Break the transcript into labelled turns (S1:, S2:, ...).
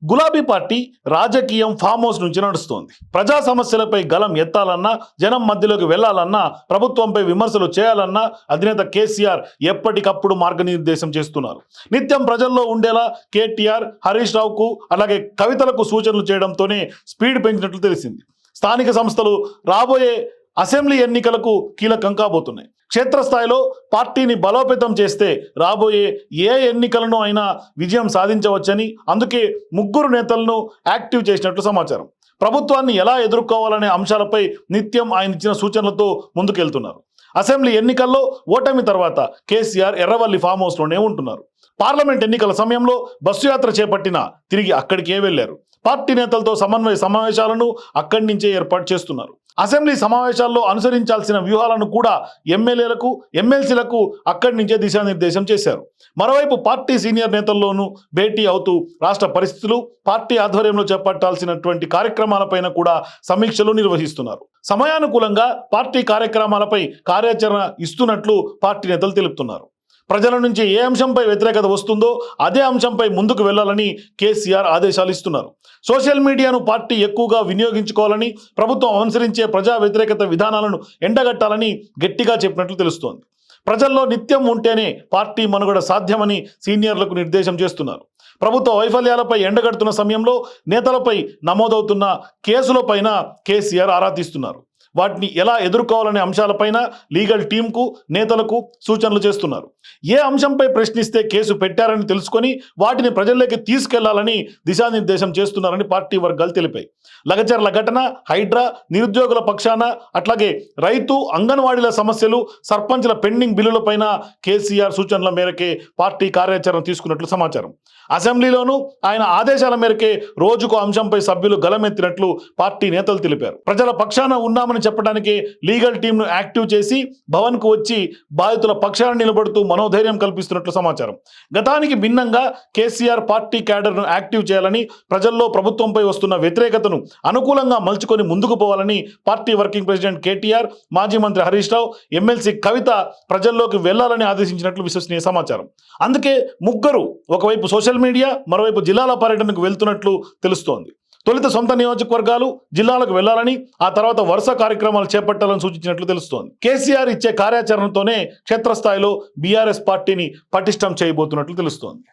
S1: గులాబీ పార్టీ రాజకీయం farm house నుంచి నడుస్తోంది. ప్రజా సమస్యలపై గలం ఎత్తాలన్నా, జనం మధ్యలోకి వెళ్లాలన్నా, ప్రభుత్వంపై విమర్శలు చేయాలన్నా అధినేత కేసీఆర్ ఎప్పటికప్పుడు మార్గనిర్దేశం చేస్తున్నారు. నిత్యం ప్రజల్లో ఉండేలా కేటీఆర్, హరీష్ రావుకు అలాగే కవితలకు సూచనలు చేయడంతోనే స్పీడ్ పెంచినట్లు తెలిసింది. స్థానిక సంస్థలు రాబోయే అసెంబ్లీ ఎన్నికలకు కీలకం కాబోతున్నాయి. క్షేత్రస్థాయిలో పార్టీని బలోపేతం చేస్తే రాబోయే ఏ ఎన్నికలను అయినా విజయం సాధించవచ్చని, అందుకే ముగ్గురు నేతలను యాక్టివ్ చేసినట్లు సమాచారం. ప్రభుత్వాన్ని ఎలా ఎదుర్కోవాలనే అంశాలపై నిత్యం ఆయన ఇచ్చిన సూచనలతో ముందుకెళ్తున్నారు. అసెంబ్లీ ఎన్నికల్లో ఓటమి తర్వాత కేసీఆర్ ఎర్రవల్లి ఫామ్ హౌస్లోనే ఉంటున్నారు. పార్లమెంట్ ఎన్నికల సమయంలో బస్సు యాత్ర చేపట్టినా తిరిగి అక్కడికే వెళ్లారు. పార్టీ నేతలతో సమన్వయ సమావేశాలను అక్కడి నుంచే ఏర్పాటు చేస్తున్నారు. అసెంబ్లీ సమావేశాల్లో అనుసరించాల్సిన వ్యూహాలను కూడా ఎమ్మెల్యేలకు, ఎమ్మెల్సీలకు అక్కడి నుంచే దిశానిర్దేశం చేశారు. మరోవైపు పార్టీ సీనియర్ నేతల్లోనూ భేటీ అవుతూ రాష్ట్ర పరిస్థితులు, పార్టీ ఆధ్వర్యంలో చేపట్టాల్సినటువంటి కార్యక్రమాలపైన కూడా సమీక్షలు నిర్వహిస్తున్నారు. సమయానుకూలంగా పార్టీ కార్యక్రమాలపై కార్యాచరణ ఇస్తున్నట్లు పార్టీ నేతలు తెలుపుతున్నారు. ప్రజల నుంచి ఏ అంశంపై వ్యతిరేకత వస్తుందో అదే అంశంపై ముందుకు వెళ్లాలని కేసీఆర్ ఆదేశాలు ఇస్తున్నారు. సోషల్ మీడియాను పార్టీ ఎక్కువగా వినియోగించుకోవాలని, ప్రభుత్వం అనుసరించే ప్రజా వ్యతిరేకత విధానాలను ఎండగట్టాలని గట్టిగా చెప్పినట్లు తెలుస్తోంది. ప్రజల్లో నిత్యం ఉంటేనే పార్టీ మనుగడ సాధ్యమని సీనియర్లకు నిర్దేశం చేస్తున్నారు. ప్రభుత్వ వైఫల్యాలపై ఎండగడుతున్న సమయంలో నేతలపై నమోదవుతున్న కేసులపైన కేసీఆర్ ఆరా తీస్తున్నారు. వాటిని ఎలా ఎదుర్కోవాలనే అంశాలపైన లీగల్ టీంకు, నేతలకు సూచనలు చేస్తున్నారు. ఏ అంశంపై ప్రశ్నిస్తే కేసు పెట్టారని తెలుసుకొని వాటిని ప్రజల్లోకి తీసుకెళ్లాలని దిశానిర్దేశం చేస్తున్నారని పార్టీ వర్గాలు తెలిపాయి. లగచర్ల ఘటన, హైడ్రా, నిరుద్యోగుల పక్షాన, అట్లాగే రైతు, అంగన్వాడీల సమస్యలు, సర్పంచ్ల పెండింగ్ బిల్లులపైన కేసీఆర్ సూచనల మేరకే పార్టీ కార్యాచరణ తీసుకున్నట్లు సమాచారం. అసెంబ్లీలోనూ ఆయన ఆదేశాల మేరకే రోజుకు అంశంపై సభ్యులు గలమెత్తినట్లు పార్టీ నేతలు తెలిపారు. ప్రజల పక్షాన ఉన్నామని చెప్పడానికి లీగల్ టీంను యాక్టివ్ చేసి భవన్కు వచ్చి బాధితుల పక్షాన నిలబడుతూ మనోధైర్యం కల్పిస్తున్నట్లు సమాచారం. గతానికి భిన్నంగా కేసీఆర్ పార్టీ క్యాడర్ను యాక్టివ్ చేయాలని, ప్రజల్లో ప్రభుత్వంపై వస్తున్న వ్యతిరేకతను అనుకూలంగా మలుచుకొని ముందుకు పోవాలని పార్టీ వర్కింగ్ ప్రెసిడెంట్ కేటీఆర్, మాజీ మంత్రి హరీష్ రావు, ఎమ్మెల్సీ కవిత ప్రజల్లోకి వెళ్లాలని ఆదేశించినట్లు విశ్వసనీయ సమాచారం. అందుకే ముగ్గురు ఒకవైపు సోషల్ మీడియా, మరోవైపు జిల్లాల పర్యటనకు వెళ్తున్నట్లు తెలుస్తోంది. తొలుత సొంత నియోజకవర్గాలు, జిల్లాలకు వెళ్లాలని, ఆ తర్వాత వరుస కార్యక్రమాలు చేపట్టాలని సూచించినట్లు తెలుస్తోంది. కేసీఆర్ ఇచ్చే కార్యాచరణతోనే క్షేత్రస్థాయిలో బీఆర్ఎస్ పార్టీని పటిష్టం చేయబోతున్నట్లు తెలుస్తోంది.